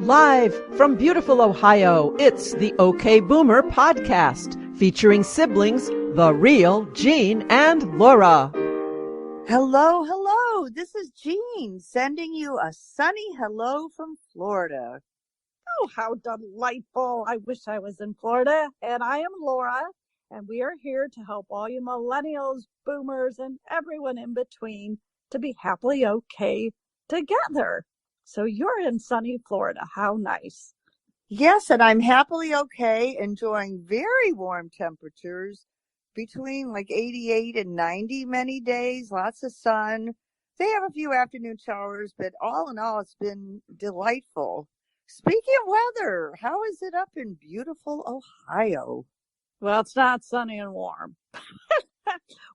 Live from beautiful Ohio, it's the OK Boomer podcast, featuring siblings, the real Jean and Laura. Hello, hello. This is Jean sending you a sunny hello from Florida. Oh, how delightful. I wish I was in Florida. And I am Laura, and we are here to help all you millennials, boomers, and everyone in between to be happily okay together. So you're in sunny Florida. How nice. Yes, and I'm happily okay, enjoying very warm temperatures between like 88 and 90 many days, lots of sun. They have a few afternoon showers, but all in all, it's been delightful. Speaking of weather, how is it up in beautiful Ohio? Well, it's not sunny and warm.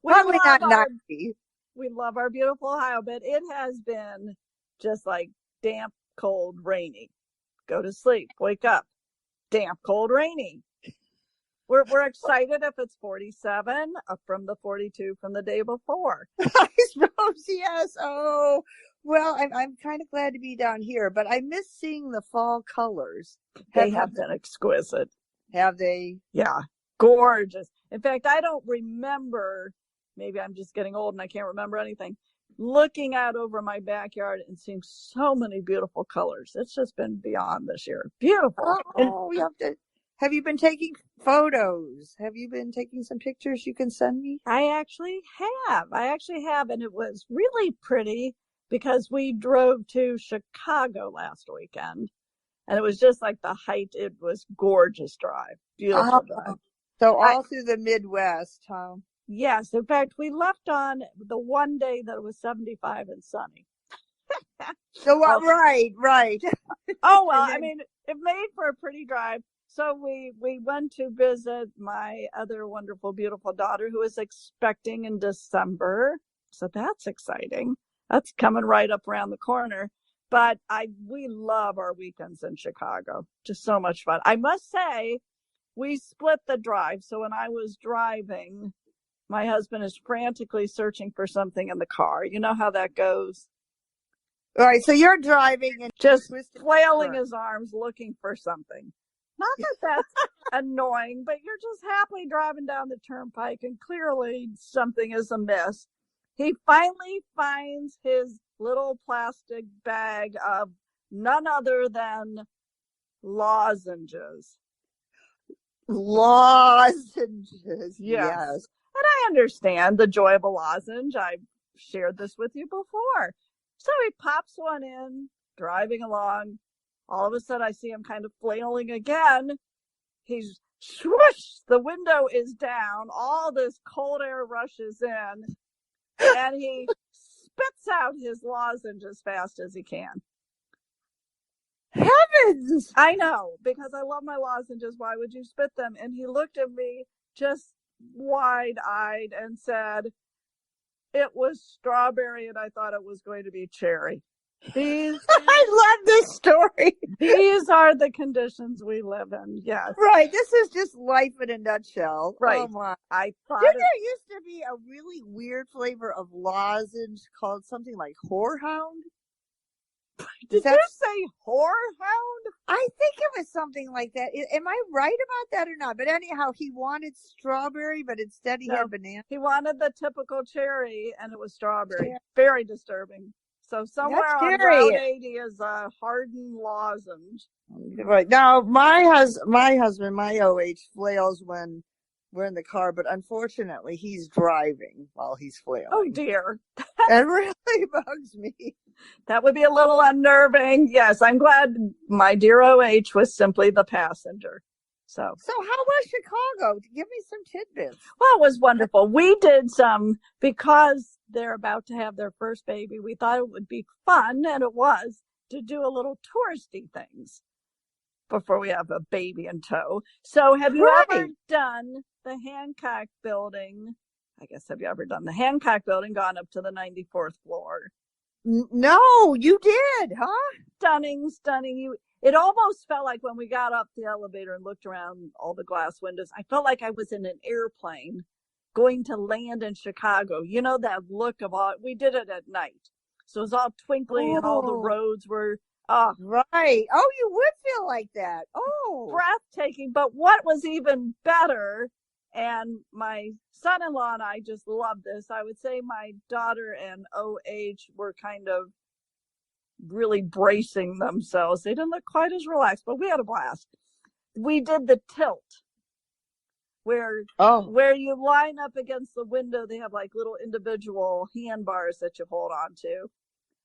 Probably not 90. We love our beautiful Ohio, but it has been just like damp, cold, rainy. Go to sleep, wake up, damp, cold, rainy. We're excited if it's 47 up from the 42 from the day before. I suppose, yes. Oh, well, I'm kind of glad to be down here, but I miss seeing the fall colors. They have been exquisite. Have they? Yeah, gorgeous. In fact, I don't remember, maybe I'm just getting old and I can't remember anything, looking out over my backyard and seeing so many beautiful colors. It's just been beyond this year. Beautiful. Oh, have you been taking photos? Have you been taking some pictures you can send me? I actually have. And it was really pretty because we drove to Chicago last weekend and it was just like the height. It was gorgeous drive. Beautiful drive. So all through the Midwest, huh? Yes. In fact, we left on the one day that it was 75 and sunny. So right. Oh, well, I mean, it made for a pretty drive. So we went to visit my other wonderful, beautiful daughter who is expecting in December. So that's exciting. That's coming right up around the corner. But we love our weekends in Chicago. Just so much fun. I must say, we split the drive. So when I was driving, my husband is frantically searching for something in the car. You know how that goes. All right. So you're driving and just flailing his arms looking for something. Not that that's annoying, but you're just happily driving down the turnpike and clearly something is amiss. He finally finds his little plastic bag of none other than lozenges. Lozenges. Yes. And I understand the joy of a lozenge. I've shared this with you before. So he pops one in, driving along. All of a sudden, I see him kind of flailing again. He's swoosh, the window is down. All this cold air rushes in. And he spits out his lozenge as fast as he can. Heavens! I know, because I love my lozenges. Why would you spit them? And he looked at me just wide-eyed and said, it was strawberry and I thought it was going to be cherry. I love this story. These are the conditions we live in. Yes. Right. This is just life in a nutshell. Right. Oh my. I thought there used to be a really weird flavor of lozenge called something like whorehound. Did you say whorehound? I think it was something like that. Am I right about that or not? But anyhow, he wanted strawberry, but instead he had banana. He wanted the typical cherry, and it was strawberry. Yeah. Very disturbing. So somewhere on Route 80 is a hardened lozenge. Right. Now, my husband, my OH, flails when we're in the car, but unfortunately, he's driving while he's flailing. Oh, dear. That really bugs me. That would be a little unnerving. Yes, I'm glad my dear OH was simply the passenger. So how was Chicago? Give me some tidbits. Well, it was wonderful. We did because they're about to have their first baby. We thought it would be fun, and it was, to do a little touristy things before we have a baby in tow. So have you ever done the Hancock Building? I guess, have you ever done the Hancock Building, gone up to the 94th floor? No, you did, huh? Stunning. It almost felt like when we got up the elevator and looked around all the glass windows, I felt like I was in an airplane going to land in Chicago. You know, that look of all, we did it at night. So it was all twinkly and all the roads were Oh, Right. Oh, you would feel like that. Oh. breathtaking. But what was even better, and my son-in-law and I just loved this. I would say my daughter and OH were kind of really bracing themselves. They didn't look quite as relaxed, but we had a blast. We did the tilt where you line up against the window. They have like little individual handbars that you hold on to.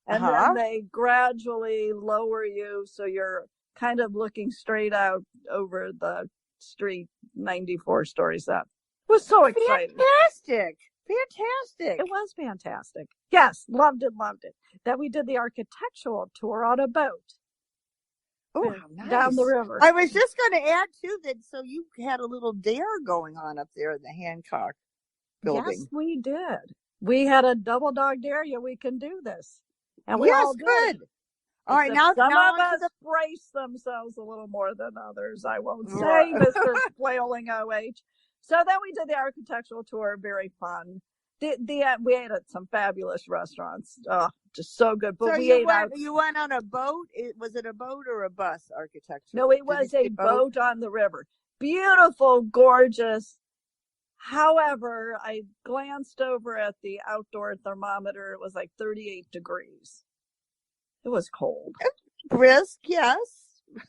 And then they gradually lower you so you're kind of looking straight out over the street 94 stories up. It was so exciting. Fantastic. It was fantastic. Yes, loved it. Then we did the architectural tour on a boat. Oh, how nice. Down the river. I was just going to add, too, that so you had a little dare going on up there in the Hancock building. Yes, we did. We had a double dog dare. Yeah, we can do this. And we yes, all did. Good. All right, now some now of us brace themselves a little more than others. I won't say, Mr. Flailing OH. So then we did the architectural tour. Very fun. We ate at some fabulous restaurants. Oh, just so good. But so you went on a boat? Was it a boat or a bus architecture? No, it was a boat on the river. Beautiful, gorgeous. However, I glanced over at the outdoor thermometer. It was like 38 degrees. It was cold. Brisk, yes.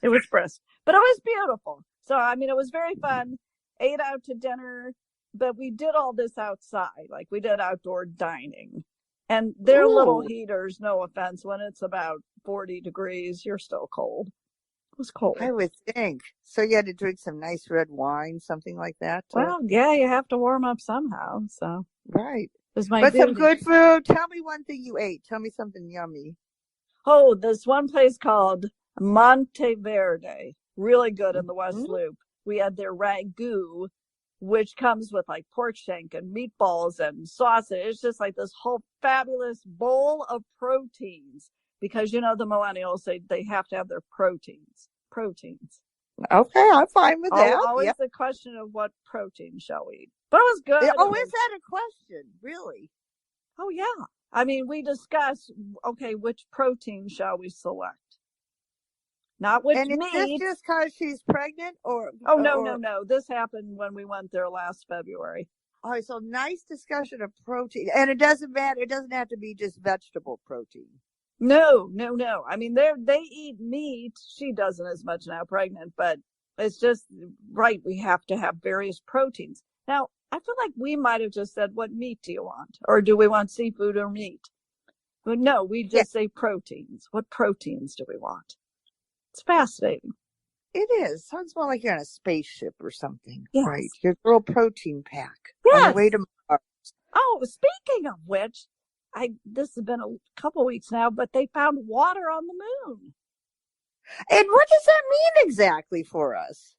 It was brisk, but it was beautiful. So, I mean, it was very fun. Ate out to dinner, but we did all this outside. Like we did outdoor dining. And they're little heaters, no offense. When it's about 40 degrees, you're still cold. It was cold. I would think. So you had to drink some nice red wine, something like that? Well, yeah, you have to warm up somehow. So right. But some good food. Tell me one thing you ate. Tell me something yummy. Oh, there's one place called Monteverde. Really good in the West Loop. We had their ragu, which comes with like pork shank and meatballs and sausage. It's just like this whole fabulous bowl of proteins. Because, you know, the millennials, they have to have their proteins. Okay, I'm fine with that. Always the question of what protein shall we eat. But it was good. Is that a question? Really? Oh, yeah. I mean, we discussed, okay, which protein shall we select? Not which meat. And is this just because she's pregnant or? Oh, no. This happened when we went there last February. All right, so nice discussion of protein. And it doesn't matter. It doesn't have to be just vegetable protein. No. I mean, they eat meat. She doesn't as much now, pregnant, but it's just, right, we have to have various proteins. Now, I feel like we might have just said, what meat do you want? Or do we want seafood or meat? But no, we just say proteins. What proteins do we want? It's fascinating. It is. Sounds more like you're on a spaceship or something. Yes. Right. Your little protein pack. Yes. On the way to Mars. Oh, speaking of which, this has been a couple weeks now, but they found water on the moon. And what does that mean exactly for us?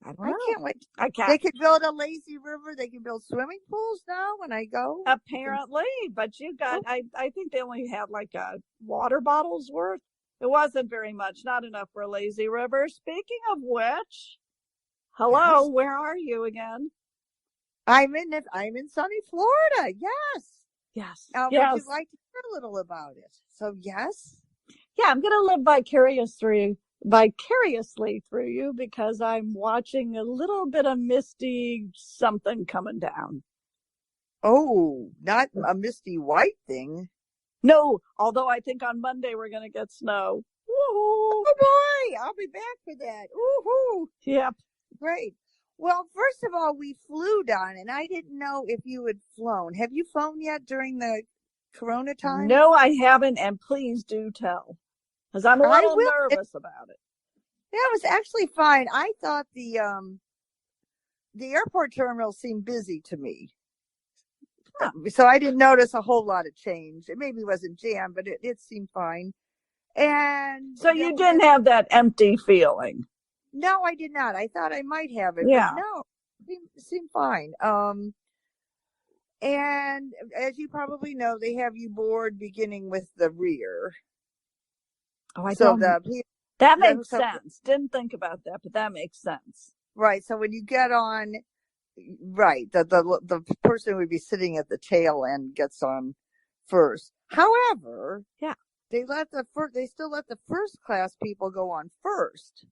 I don't know. Can't wait. I can't. They could build a lazy river. They can build swimming pools now when I go. Apparently, but you got, I think they only had like a water bottle's worth. It wasn't very much, not enough for a lazy river. Speaking of which, hello, where are you again? I'm in sunny Florida. Yes. Would you like to hear a little about it? So yes. Yeah, I'm going to live vicariously through you because I'm watching a little bit of misty something coming down. Oh, not a misty white thing. No, although I think on Monday we're going to get snow. Woo-hoo. Oh boy, I'll be back for that. Woohoo! Yep. Great. Well, first of all, we flew, Don, and I didn't know if you had flown. Have you flown yet during the Corona time? No, I haven't, and please do tell, because I'm a little nervous about it. Yeah, it was actually fine. I thought the airport terminal seemed busy to me. Huh. So I didn't notice a whole lot of change. It maybe wasn't jammed, but it seemed fine. And so you didn't have that empty feeling? No, I did not. I thought I might have it, yeah. But no, it seemed fine. And as you probably know, they have you board beginning with the rear. Oh, that makes sense. Didn't think about that, but that makes sense. Right. So when you get on, right, the person would be sitting at the tail end gets on first. However, they still let the first class people go on first.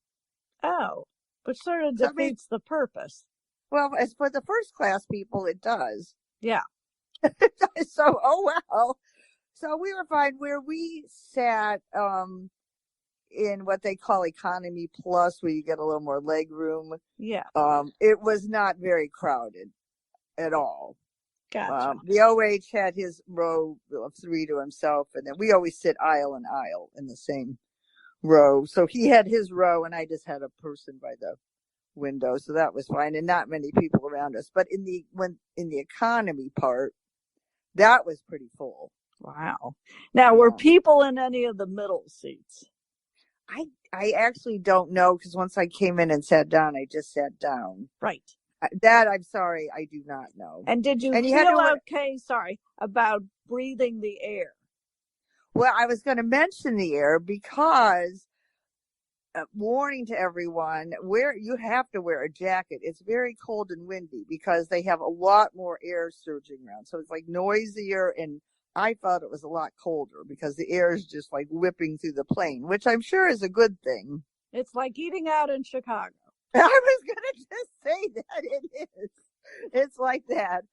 Oh, which sort of So, I mean, defeats the purpose. well, as for the first class people, it does. Yeah. So, oh well. So we were fine. Where we sat in what they call economy plus, where you get a little more leg room. Yeah. It was not very crowded at all. Gotcha. The OH had his row of 3 to himself, and then we always sit aisle and aisle in the same row. So he had his row, and I just had a person by the window, so that was fine, and not many people around us. But in the economy part, that was pretty full. Wow. Now, were people in any of the middle seats? I actually don't know, because once I came in and sat down, I just sat down. Right. That, I'm sorry, I do not know. And did you feel okay, about breathing the air? Well, I was going to mention the air because, warning to everyone, you have to wear a jacket. It's very cold and windy because they have a lot more air surging around. So it's like noisier, and I thought it was a lot colder because the air is just like whipping through the plane, which I'm sure is a good thing. It's like eating out in Chicago. I was going to just say that it is. It's like that.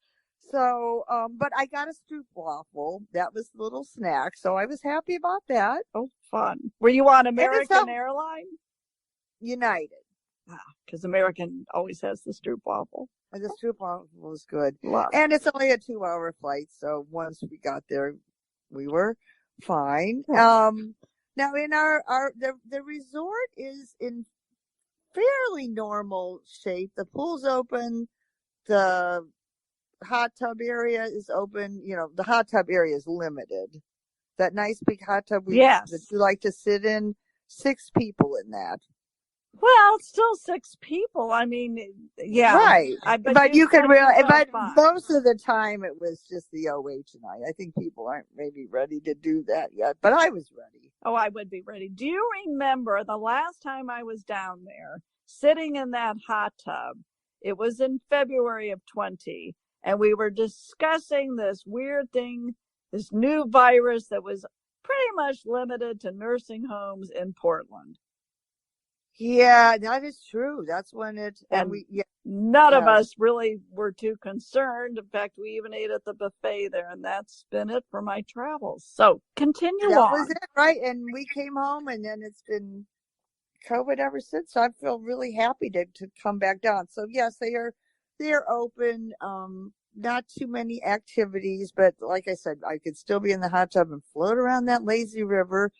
So, but I got a stroopwafel. That was a little snack. So I was happy about that. Oh, fun. Were you on American Airlines? United. Because American always has the stroopwafel. And the stroopwafel was good. Love. And it's only a 2-hour flight. So once we got there, we were fine. Now in the resort is in fairly normal shape. The pool's open. The hot tub area is open. The hot tub area is limited. That nice big hot tub that you like to sit in, 6 people in that. Well, it's still 6 people. I mean, yeah. Right. But you could really, but most of the time it was just the OH and I think people aren't maybe ready to do that yet, but I was ready. Oh, I would be ready. Do you remember the last time I was down there sitting in that hot tub? It was in February of 20, and we were discussing this weird thing, this new virus that was pretty much limited to nursing homes in Portland. Yeah, that is true. That's when none of us really were too concerned. In fact, we even ate at the buffet there, and that's been it for my travels. So continue on. That was it, right? And we came home, and then it's been COVID ever since. So I feel really happy to come back down. So yes, they are open. Not too many activities, but like I said, I could still be in the hot tub and float around that lazy river,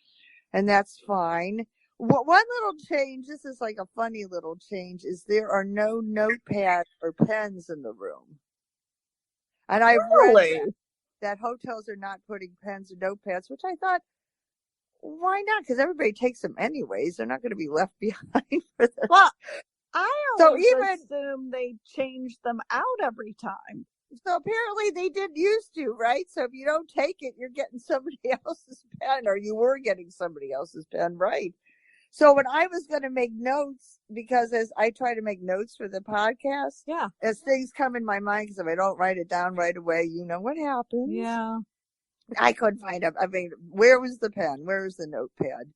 and that's fine. One little change, this is like a funny little change, is there are no notepads or pens in the room. And I've read that hotels are not putting pens or notepads, which I thought, why not? Because everybody takes them anyways. They're not going to be left behind for this. Well, I always assume they change them out every time. So apparently they didn't used to, right? So if you don't take it, you're getting somebody else's pen, or you were getting somebody else's pen, right? So when I was going to make notes, because as I try to make notes for the podcast, as things come in my mind, because if I don't write it down right away, you know what happens. Yeah. I couldn't find it. I mean, where was the pen? Where was the notepad?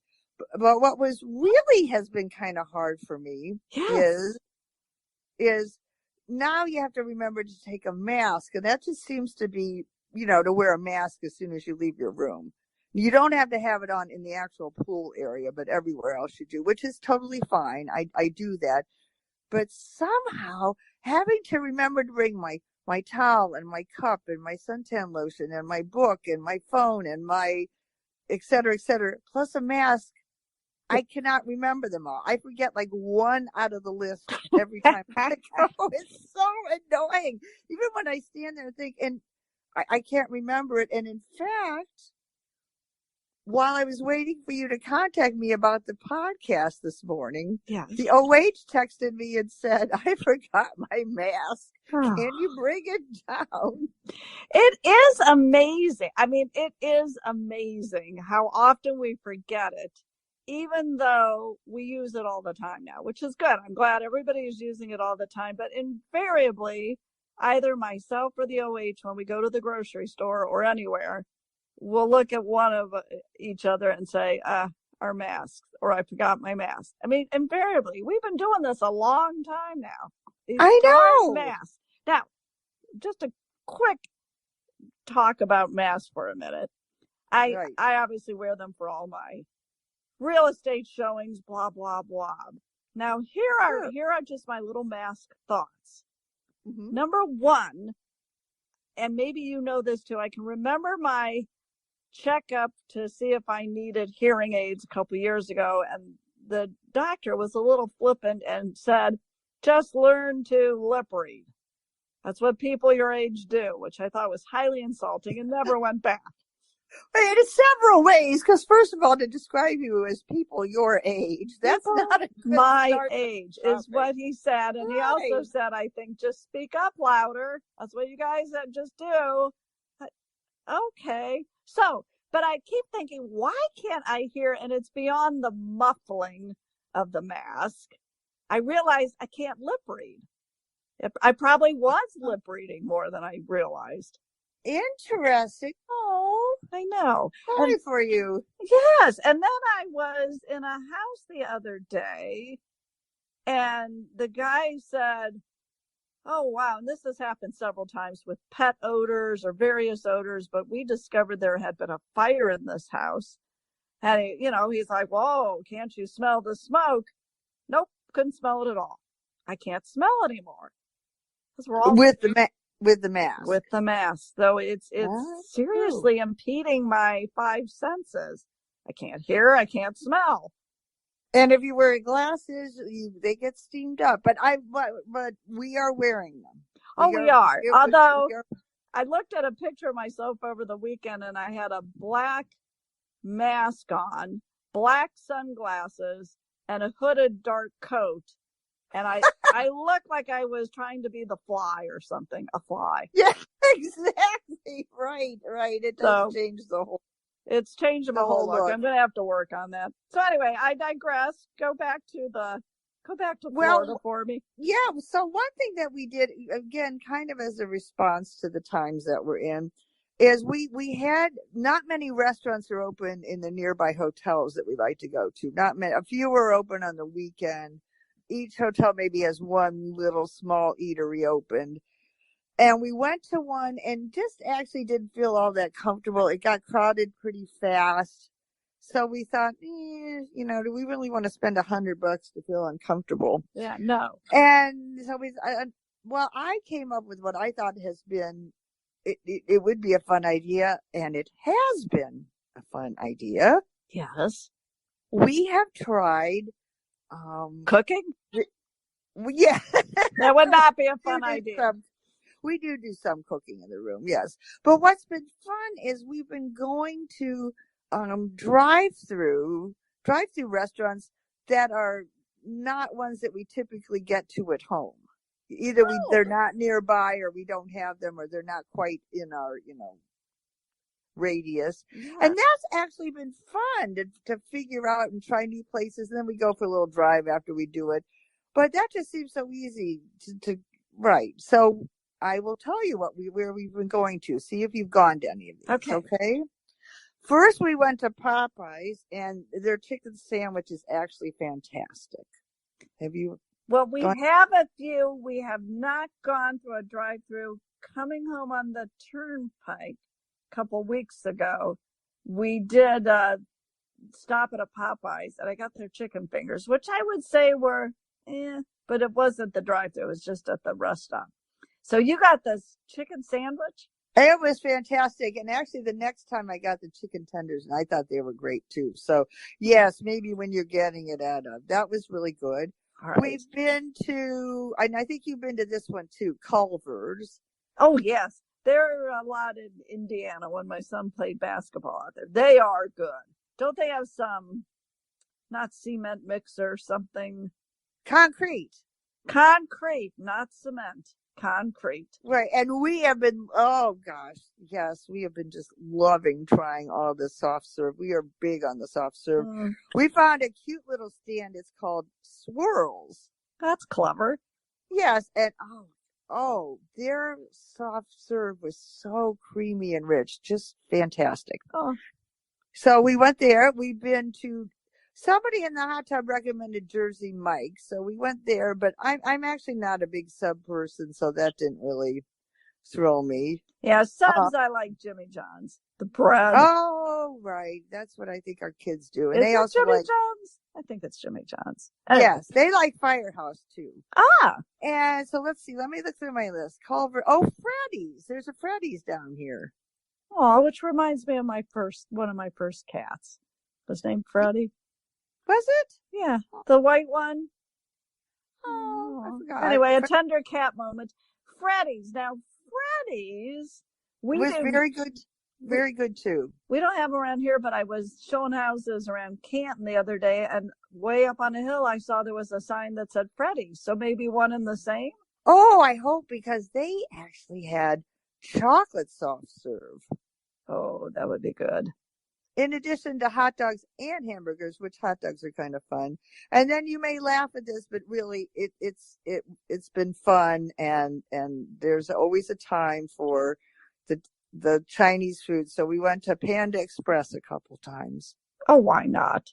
But what was really has been kind of hard for me is now you have to remember to take a mask. And that just seems to be, to wear a mask as soon as you leave your room. You don't have to have it on in the actual pool area, but everywhere else you do, which is totally fine. I do that. But somehow having to remember to bring my towel and my cup and my suntan lotion and my book and my phone and my et cetera, plus a mask, I cannot remember them all. I forget like one out of the list every time I go. It's so annoying. Even when I stand there and think, and I can't remember it. And in fact, while I was waiting for you to contact me about the podcast this morning, the OH texted me and said, I forgot my mask. Can you bring it down? It is amazing. I mean, it is amazing how often we forget it, even though we use it all the time now, which is good. I'm glad everybody is using it all the time. But invariably, either myself or the OH, when we go to the grocery store or anywhere, we'll look at one of each other and say, our masks, or I forgot my mask. I mean, invariably, we've been doing this a long time now. These I darn know. masks. Now, just a quick talk about masks for a minute. I obviously wear them for all my real estate showings, blah, blah, blah. Now, here are just my little mask thoughts. Mm-hmm. Number one, and maybe you know this too, I can remember my checkup to see if I needed hearing aids a couple years ago, and the doctor was a little flippant and said, just learn to lip read. That's what people your age do, which I thought was highly insulting and never went back. In several ways, because first of all, to describe you as people your age, that's people not a good my age is what he said. And right. He also said, I think, just speak up louder. That's what you guys just do. Okay. So, but I keep thinking, why can't I hear? And it's beyond the muffling of the mask. I realize I can't lip read. I probably was lip reading more than I realized. Interesting. Oh, I know. Sorry for you. Yes. And then I was in a house the other day, and the guy said, oh, wow. And this has happened several times with pet odors or various odors, but we discovered there had been a fire in this house. And he's like, whoa, can't you smell the smoke? Nope, couldn't smell it at all. I can't smell anymore. Because we're all with the mask. With the mask. Though it's seriously impeding my five senses. I can't hear, I can't smell. And if you wear glasses, they get steamed up. But we are wearing them. We are. Although I looked at a picture of myself over the weekend, and I had a black mask on, black sunglasses, and a hooded dark coat. And I looked like I was trying to be the Fly or something, a fly. Yeah, exactly. Right. It does change the whole. It's changed my whole look. I'm going to have to work on that. So anyway, I digress. Go back to Florida for me. Yeah. So one thing that we did, again, kind of as a response to the times that we're in, is we had not many restaurants are open in the nearby hotels that we like to go to. Not many. A few are open on the weekend. Each hotel maybe has one little small eatery opened. And we went to one and just actually didn't feel all that comfortable. It got crowded pretty fast. So we thought, do we really want to spend $100 to feel uncomfortable? Yeah, no. And so I came up with what I thought has been, it would be a fun idea. And it has been a fun idea. Yes. We have tried cooking? Yeah. That would not be a fun idea. We do some cooking in the room, yes. But what's been fun is we've been going to drive-through restaurants that are not ones that we typically get to at home. Either they're not nearby, or we don't have them, or they're not quite in our, radius. Yes. And that's actually been fun to figure out and try new places. And then we go for a little drive after we do it. But that just seems so easy to right. So I will tell you where we've been going to. See if you've gone to any of these. Okay. First, we went to Popeyes, and their chicken sandwich is actually fantastic. Have you? Well, we have a few. We have not gone through a drive-through. Coming home on the turnpike a couple weeks ago, we did stop at a Popeyes, and I got their chicken fingers, which I would say were but it wasn't the drive-through. It was just at the rest stop. So you got this chicken sandwich? It was fantastic. And actually, the next time I got the chicken tenders, and I thought they were great too. So, yes, maybe when you're getting it that was really good. All right. We've been to, and I think you've been to this one too, Culver's. Oh, yes. There are a lot in Indiana when my son played basketball out there. They are good. Don't they have some, not cement mixer, something? Concrete, not cement. Concrete. Right. And we have been, oh gosh, yes, we have been just loving trying all the soft serve. We are big on the soft serve. We found a cute little stand. It's called Swirls. That's clever. Yes. And Oh, their soft serve was so creamy and rich, just fantastic. Oh, So we went there. We've been to somebody in the hot tub recommended Jersey Mike, so we went there. But I'm actually not a big sub person, so that didn't really thrill me. yeah, subs. I like Jimmy John's. The bread. Oh, right. That's what I think our kids do, and Is they it also Jimmy like. John's? I think it's Jimmy John's. Anyway. Yes, they like Firehouse too. Ah. And so let's see. Let me look through my list. Culver. Oh, Freddy's. There's a Freddy's down here. Oh, which reminds me of one of my first cats. Was named Freddy. Was it? Yeah, the white one. Oh, I forgot. Anyway, a tender cat moment. Freddy's. Now, Freddy's. Was very good. Very good too. We don't have them around here, but I was showing houses around Canton the other day, and way up on a hill, I saw there was a sign that said Freddy's. So maybe one and the same. Oh, I hope, because they actually had chocolate soft serve. Oh, that would be good. In addition to hot dogs and hamburgers, which hot dogs are kind of fun. And then you may laugh at this, but really it's been fun, and there's always a time for the Chinese food. So we went to Panda Express a couple times. Oh, why not?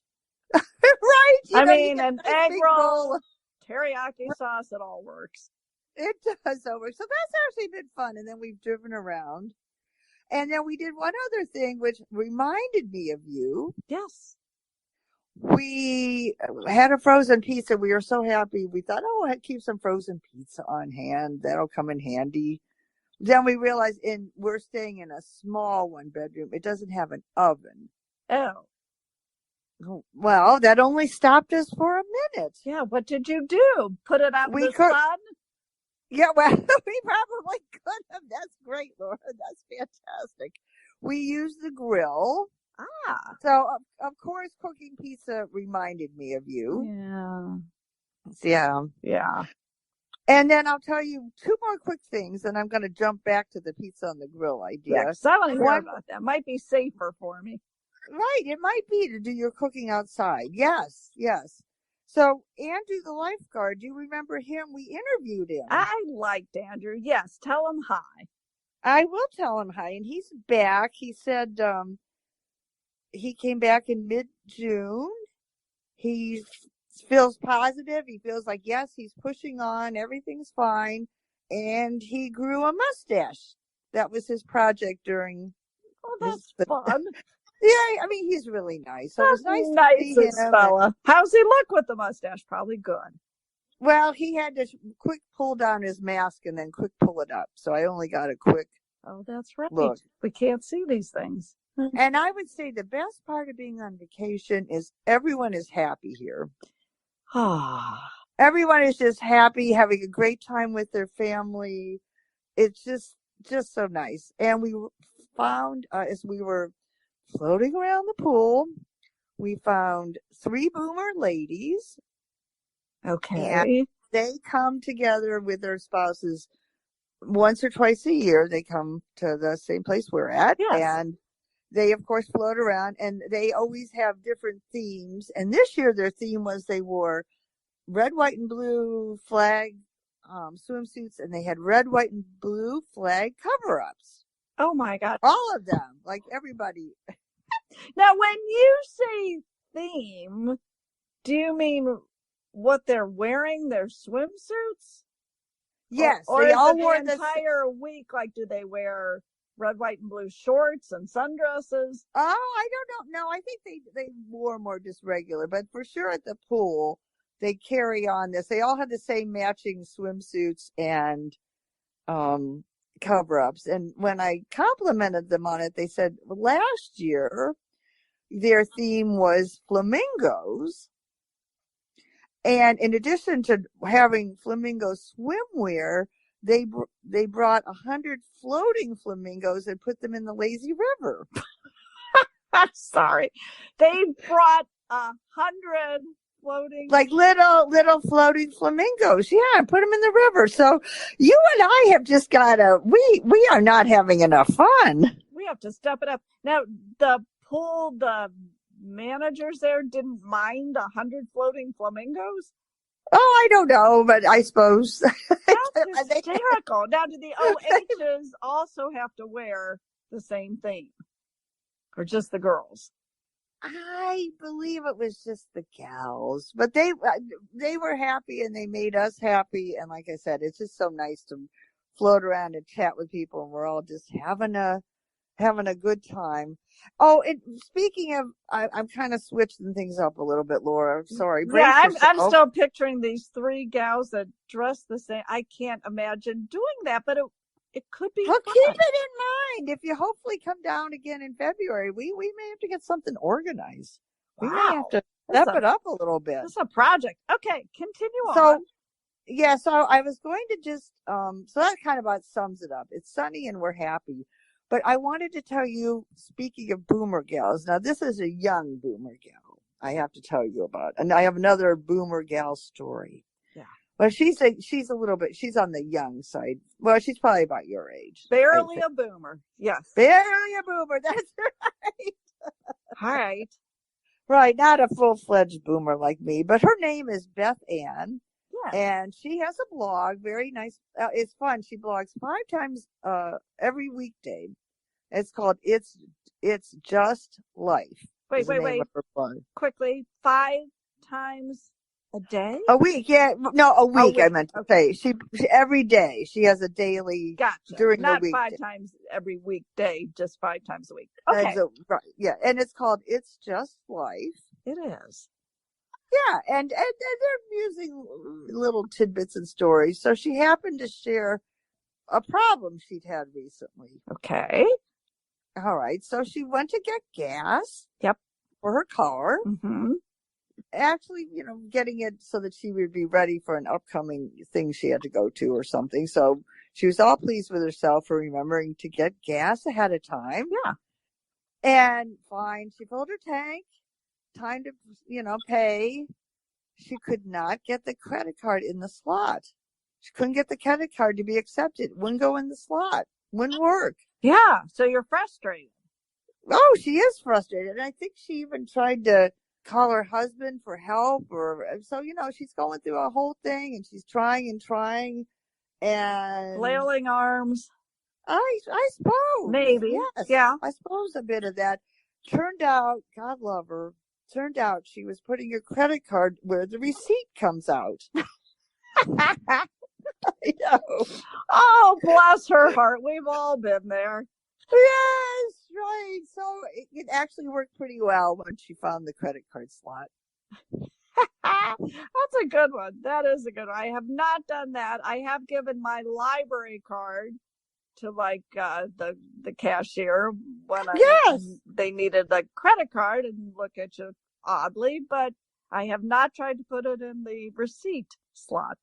Right. I mean, an egg roll, teriyaki sauce, it all works. It does over. So that's actually been fun. And then we've driven around. And then we did one other thing, which reminded me of you. Yes. We had a frozen pizza. We were so happy. We thought, oh, I'd keep some frozen pizza on hand. That'll come in handy. Then we realized we're staying in a small 1-bedroom. It doesn't have an oven. Oh. Well, that only stopped us for a minute. Yeah, what did you do? Put it out in the sun? Yeah, well, we probably could have. That's great, Laura. That's fantastic. We used the grill. Ah. So, of course, cooking pizza reminded me of you. Yeah. Yeah. And then I'll tell you 2 more quick things, and I'm going to jump back to the pizza on the grill idea. Yeah, because I want to hear about that. Might be safer for me. Right. It might be to do your cooking outside. Yes. So Andrew, the lifeguard, do you remember him? We interviewed him. I liked Andrew. Yes. Tell him hi. I will tell him hi. And he's back. He said he came back in mid-June. He feels positive. He feels like, yes, he's pushing on. Everything's fine. And he grew a mustache. That was his project during. Oh, that's fun. Yeah, I mean, he's really nice. So that's it was nice to see him. Fella. How's he look with the mustache? Probably good. Well, he had to quick pull down his mask and then quick pull it up. So I only got a quick. Oh, that's right. Look. We can't see these things. And I would say the best part of being on vacation is everyone is happy here. Everyone is just happy, having a great time with their family. It's just so nice. And we found, as we were floating around the pool, we found 3 boomer ladies. Okay. And they come together with their spouses once or twice a year. They come to the same place we're at. Yes. And they, of course, float around. And they always have different themes. And this year their theme was they wore red, white, and blue flag swimsuits. And they had red, white, and blue flag cover-ups. Oh, my God. All of them. Like everybody. Now, when you say theme, do you mean what they're wearing, their swimsuits? Yes. Or they is all it wore the entire week? Like, do they wear red, white, and blue shorts and sundresses? Oh, I don't know. No, I think they wore more just regular. But for sure at the pool, they carry on this. They all have the same matching swimsuits and cover-ups. And when I complimented them on it, they said last year their theme was flamingos. And in addition to having flamingo swimwear, they brought 100 floating flamingos and put them in the lazy river. I'm sorry. They brought 100 floating, like little floating flamingos. Yeah, put them in the river. So you and I have just we are not having enough fun. We have to step it up. Now the pool, the managers there didn't mind 100 floating flamingos. Oh, I don't know, but I suppose. That's hysterical. Now, do the OHs also have to wear the same thing? Or just the girls? I believe it was just the gals, but they were happy and they made us happy. And like I said, it's just so nice to float around and chat with people, and we're all just having a good time. Oh, and speaking of, I'm kind of switching things up a little bit, Laura. Sorry. Yeah, I'm still picturing these three gals that dress the same. I can't imagine doing that, but it could be fun. Keep it in mind. If you hopefully come down again in February, we may have to get something organized. Wow. We may have to step it up a little bit. It's a project. Okay, continue on. Yeah, so I was going to just, so that kind of about sums it up. It's sunny and we're happy. But I wanted to tell you, speaking of boomer gals, now this is a young boomer gal I have to tell you about. And I have another boomer gal story. Yeah. Well, she's a little bit, she's on the young side. Well, she's probably about your age. Barely a boomer. Yes. Barely a boomer. That's right. All right. Right. Not a full-fledged boomer like me, but her name is Beth Ann. Yeah. And she has a blog, very nice. It's fun. She blogs 5 times every weekday. It's called It's Just Life. Wait. Quickly, 5 times a day? A week, yeah. No, a week. I meant to say. She every day. She has a daily. Gotcha. During Not the week. 5 times every weekday, just 5 times a week. Okay. Right. Yeah, and it's called It's Just Life. It is. Yeah, and they're using little tidbits and stories. So she happened to share a problem she'd had recently. Okay. All right. So she went to get gas. Yep. For her car. Mm-hmm. Actually, getting it so that she would be ready for an upcoming thing she had to go to or something. So she was all pleased with herself for remembering to get gas ahead of time. Yeah. And fine. She filled her tank. Time to, pay. She could not get the credit card in the slot. She couldn't get the credit card to be accepted. Wouldn't go in the slot. Wouldn't work. Yeah. So you're frustrated. Oh, she is frustrated. And I think she even tried to call her husband for help, or so she's going through a whole thing, and she's trying and flailing arms. I suppose maybe. Yes, yeah, I suppose a bit of that. Turned out, God love her, she was putting her credit card where the receipt comes out. I know. Oh, bless her heart. We've all been there. Yes, right. So it actually worked pretty well when she found the credit card slot. That's a good one. That is a good one. I have not done that. I have given my library card to the cashier when they needed a credit card and look at you oddly, but I have not tried to put it in the receipt slot.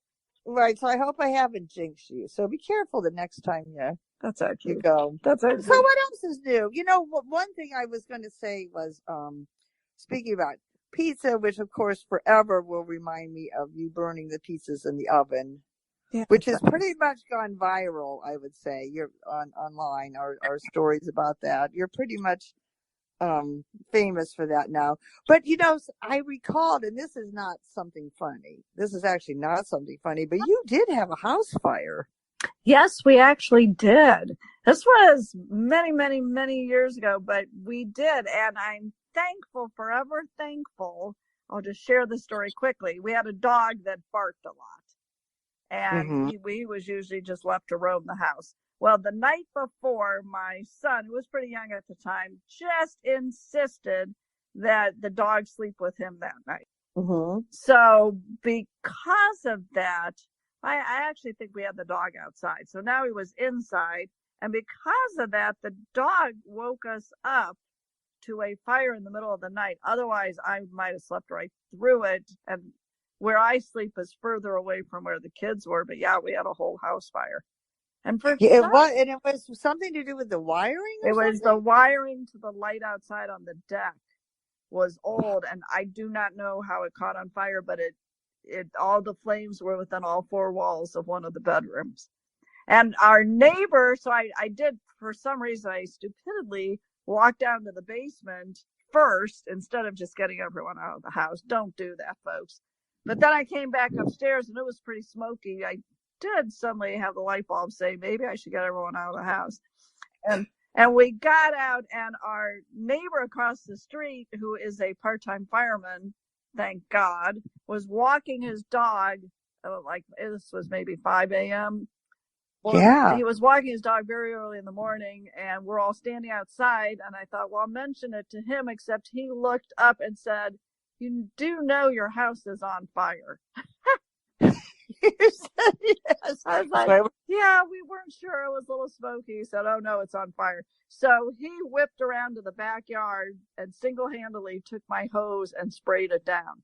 Right. So I hope I haven't jinxed you. So be careful the next time you go. That's actually. So what else is new? One thing I was going to say was, speaking about pizza, which of course forever will remind me of you burning the pizzas in the oven, which has pretty much gone viral. I would say you're online our stories about that. You're pretty much famous for that now. But I recalled, and this is not something funny. This is actually not something funny, but you did have a house fire. Yes, we actually did. This was many, many, many years ago, but we did. And I'm thankful, forever thankful. I'll just share the story quickly. We had a dog that barked a lot. And he was usually just left to roam the house. Well, the night before, my son, who was pretty young at the time, just insisted that the dog sleep with him that night. Mm-hmm. So because of that, I actually think we had the dog outside. So now he was inside. And because of that, the dog woke us up to a fire in the middle of the night. Otherwise, I might have slept right through it. And where I sleep is further away from where the kids were. But yeah, we had a whole house fire. And it was something to do with the wiring? It was the wiring to the light outside on the deck was old. And I do not know how it caught on fire, but all the flames were within all 4 walls of one of the bedrooms. And our neighbor, so I did, for some reason, I stupidly walked down to the basement first instead of just getting everyone out of the house. Don't do that, folks. But then I came back upstairs and it was pretty smoky. I did suddenly have the light bulb say, maybe I should get everyone out of the house. And we got out, and our neighbor across the street, who is a part-time fireman, thank God, was walking his dog, like this was maybe 5 a.m. Well, yeah. He was walking his dog very early in the morning, and we're all standing outside, and I thought, well, I'll mention it to him, except he looked up and said, you do know your house is on fire. Yes. I was like, yeah, we weren't sure. It was a little smoky. He said, oh, no, it's on fire. So he whipped around to the backyard and single-handedly took my hose and sprayed it down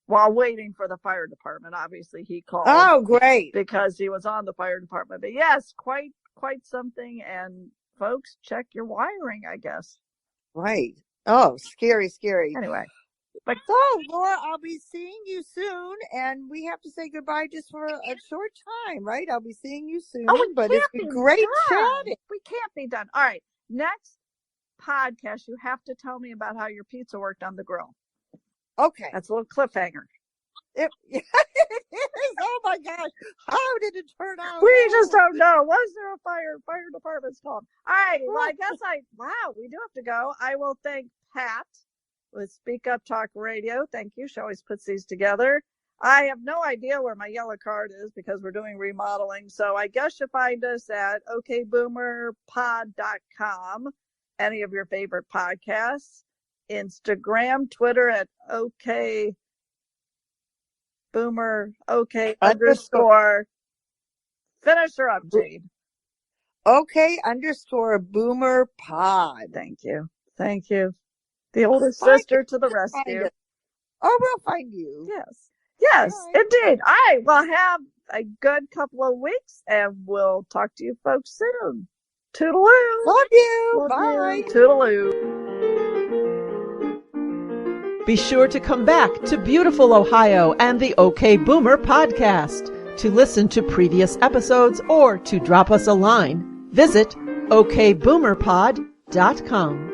while waiting for the fire department. Obviously, he called. Oh, great. Because he was on the fire department. But yes, quite something. And folks, check your wiring, I guess. Right. Oh, scary. Anyway. But so, Laura, I'll be seeing you soon, and we have to say goodbye just for a short time, right? I'll be seeing you soon, but it's been great chatting. We can't be done. All right, next podcast, you have to tell me about how your pizza worked on the grill. Okay. That's a little cliffhanger. It is. Oh, my gosh. How did it turn out? We just don't know. Was there a fire department's called? All right, well, I guess we do have to go. I will thank Pat with Speak Up Talk Radio. Thank you. She always puts these together. I have no idea where my yellow card is because we're doing remodeling. So I guess you find us at okboomerpod.com, any of your favorite podcasts, Instagram, Twitter at okboomer, _. Finish her up, Jade. OK_boomerpod. Thank you. The older sister to the rescue. Oh, we'll find you. Yes, indeed. All right. Well, have a good couple of weeks, and we'll talk to you folks soon. Toodaloo. Love you. Bye. Toodaloo. Be sure to come back to beautiful Ohio and the OK Boomer podcast. To listen to previous episodes or to drop us a line, visit okboomerpod.com.